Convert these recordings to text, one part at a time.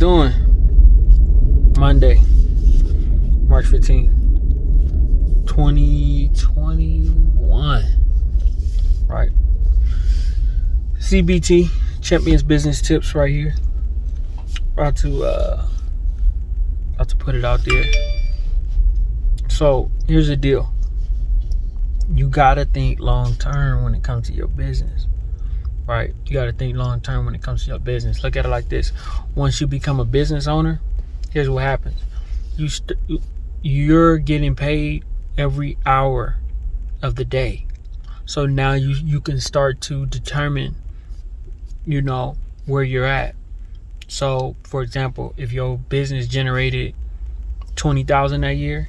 doing? Monday, March 15th, 2021. Right. CBT, Champions Business Tips right here. About to put it out there. So here's the deal. You gotta think long term when it comes to your business. Right? You gotta think long term when it comes to your business. Look at it like this. Once you become a business owner, here's what happens. You're getting paid every hour of the day. So now you can start to determine, where you're at. So for example, if your business generated $20,000 that year,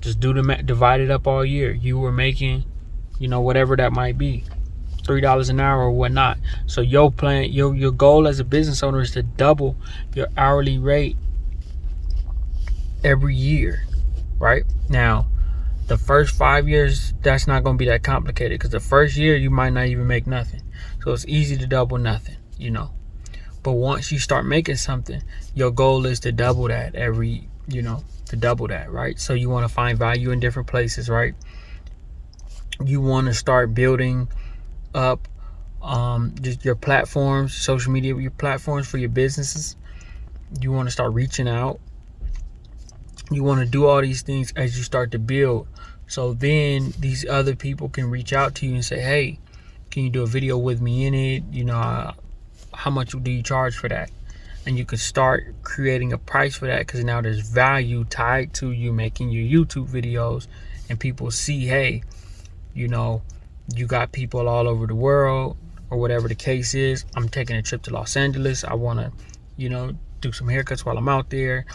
just do the math, divide it up all year. You were making, whatever that might be, $3 an hour or whatnot. So your plan, your goal as a business owner is to double your hourly rate every year, right? Now, the first 5 years, that's not going to be that complicated because the first year you might not even make nothing. So it's easy to double nothing, But once you start making something, your goal is to double that every, to double that, right? So you want to find value in different places, right? You want to start building up just your platforms, social media, your platforms for your businesses. You want to start reaching out. You want to do all these things as you start to build. So then these other people can reach out to you and say, hey, can you do a video with me in it? How much do you charge for that? And you can start creating a price for that because now there's value tied to you making your YouTube videos, and people see, hey, you got people all over the world or whatever the case is. I'm taking a trip to Los Angeles. I want to, do some haircuts while I'm out there.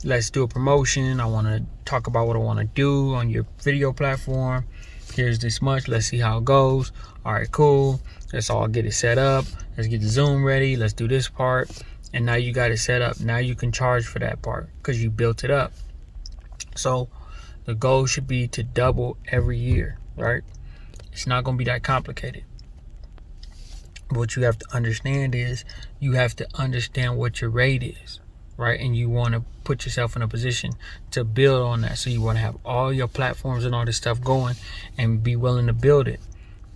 Let's do a promotion. I want to talk about what I want to do on your video platform. Here's this much. Let's see how it goes. All right, cool. Let's all get it set up. Let's get the Zoom ready. Let's do this part. And now you got it set up. Now you can charge for that part because you built it up. So the goal should be to double every year, right? It's not going to be that complicated. What you have to understand is you have to understand what your rate is, right? And you want to put yourself in a position to build on that. So you want to have all your platforms and all this stuff going and be willing to build it.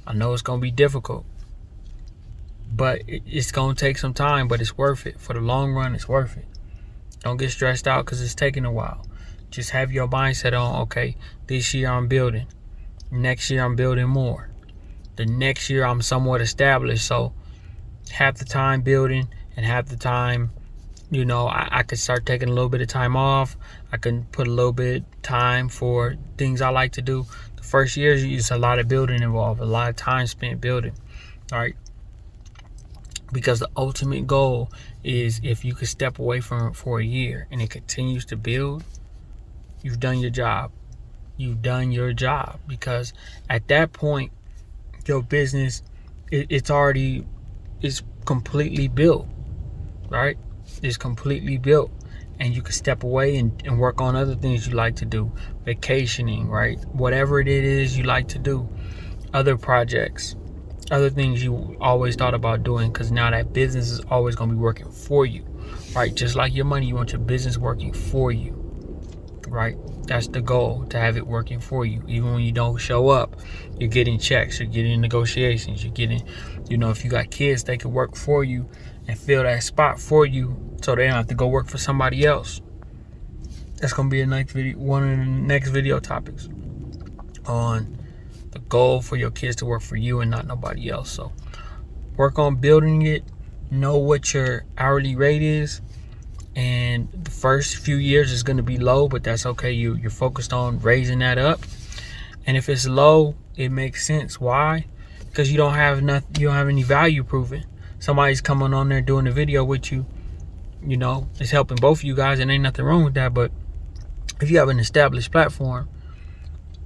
I know it's going to be difficult, but it's going to take some time, but it's worth it. For the long run, it's worth it. Don't get stressed out because it's taking a while. Just have your mindset on, okay, this year I'm building. Next year I'm building more. The next year I'm somewhat established. So half the time building and half the time, I could start taking a little bit of time off. I can put a little bit of time for things I like to do. The first year is a lot of building involved, a lot of time spent building. All right. Because the ultimate goal is if you could step away from it for a year and it continues to build, you've done your job. You've done your job, because at that point, your business, it's completely built, right? It's completely built, and you can step away and work on other things you like to do, vacationing, right? Whatever it is you like to do, other projects, other things you always thought about doing, because now that business is always going to be working for you, right? Just like your money, you want your business working for you, right? That's the goal, to have it working for you. Even when you don't show up, you're getting checks, you're getting negotiations, you're getting, if you got kids, they can work for you and fill that spot for you so they don't have to go work for somebody else. That's going to be one of the next video topics on the goal for your kids to work for you and not nobody else. So work on building it, know what your hourly rate is. And the first few years is going to be low, but that's okay. You're focused on raising that up. And if it's low, it makes sense. Why? Because you don't have any value proven. Somebody's coming on there doing a video with you. It's helping both of you guys, and ain't nothing wrong with that. But if you have an established platform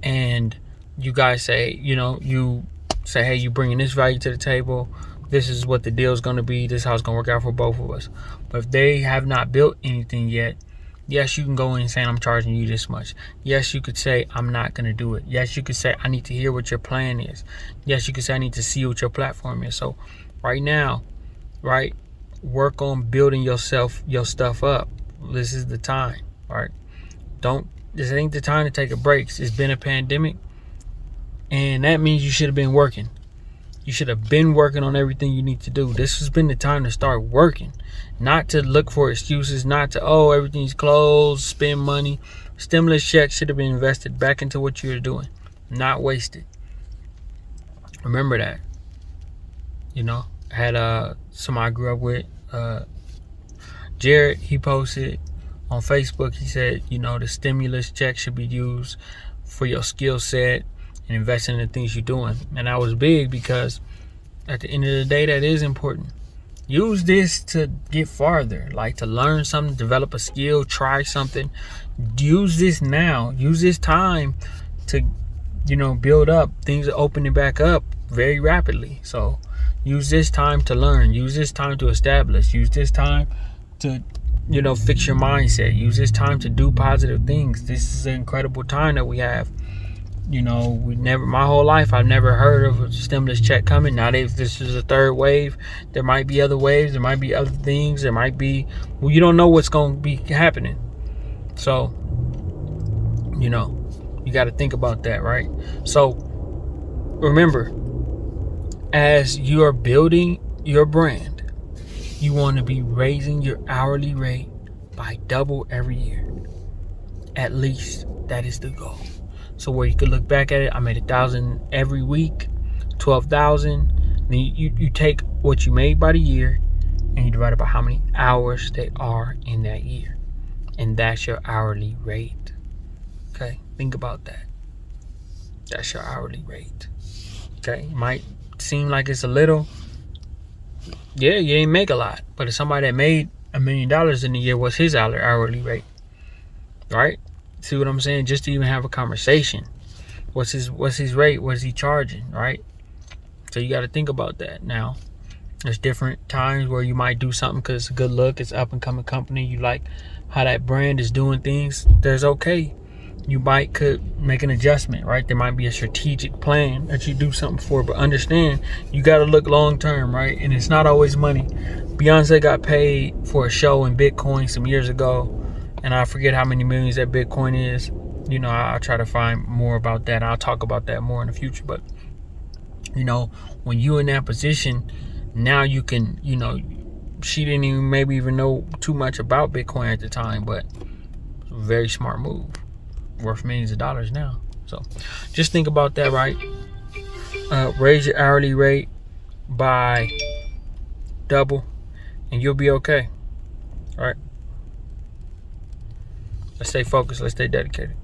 and you guys say, you say, hey, you bringing this value to the table. This is what the deal is going to be. This is how it's going to work out for both of us. But if they have not built anything yet, yes, you can go in and say, I'm charging you this much. Yes, you could say, I'm not going to do it. Yes, you could say, I need to hear what your plan is. Yes, you could say, I need to see what your platform is. So right now, right, work on building your stuff up. This is the time, right? This ain't the time to take a break. It's been a pandemic, and that means you should have been working. You should have been working on everything you need to do. This has been the time to start working, not to look for excuses, not to, oh, everything's closed, spend money. Stimulus checks should have been invested back into what you're doing, not wasted. Remember that. I had somebody I grew up with, Jared. He posted on Facebook. He said, the stimulus check should be used for your skill set and investing in the things you're doing. And that was big, because at the end of the day, that is important. Use this to get farther, like to learn something, develop a skill, try something. Use this now. Use this time to, build up. Things are opening back up very rapidly. So use this time to learn. Use this time to establish. Use this time to, fix your mindset. Use this time to do positive things. This is an incredible time that we have. My whole life, I've never heard of a stimulus check coming. Now, this is a third wave. There might be other waves. There might be other things. There might be, you don't know what's going to be happening. So, you got to think about that, right? So, remember, as you are building your brand, you want to be raising your hourly rate by double every year. At least that is the goal. So where you could look back at it, I made $1,000 every week, 12,000. Then you take what you made by the year and you divide it by how many hours they are in that year, and that's your hourly rate. Okay, think about that. That's your hourly rate. Okay, it might seem like it's a little. Yeah, you didn't make a lot, but if somebody that made $1 million in a year, what's his hourly rate? Right? See what I'm saying? Just to even have a conversation. What's his rate? What is he charging? Right? So you got to think about that. Now, there's different times where you might do something because it's a good look, it's up and coming company, you like how that brand is doing things. There's okay. You could make an adjustment, right? There might be a strategic plan that you do something for, but understand you got to look long term, right? And it's not always money. Beyonce got paid for a show in Bitcoin some years ago, and I forget how many millions that Bitcoin is. I'll try to find more about that. I'll talk about that more in the future. But, when you're in that position, now you can, she didn't even know too much about Bitcoin at the time, but it's a very smart move. Worth millions of dollars now. So just think about that, right? Raise your hourly rate by double and you'll be okay. All right. Let's stay focused. Let's stay dedicated.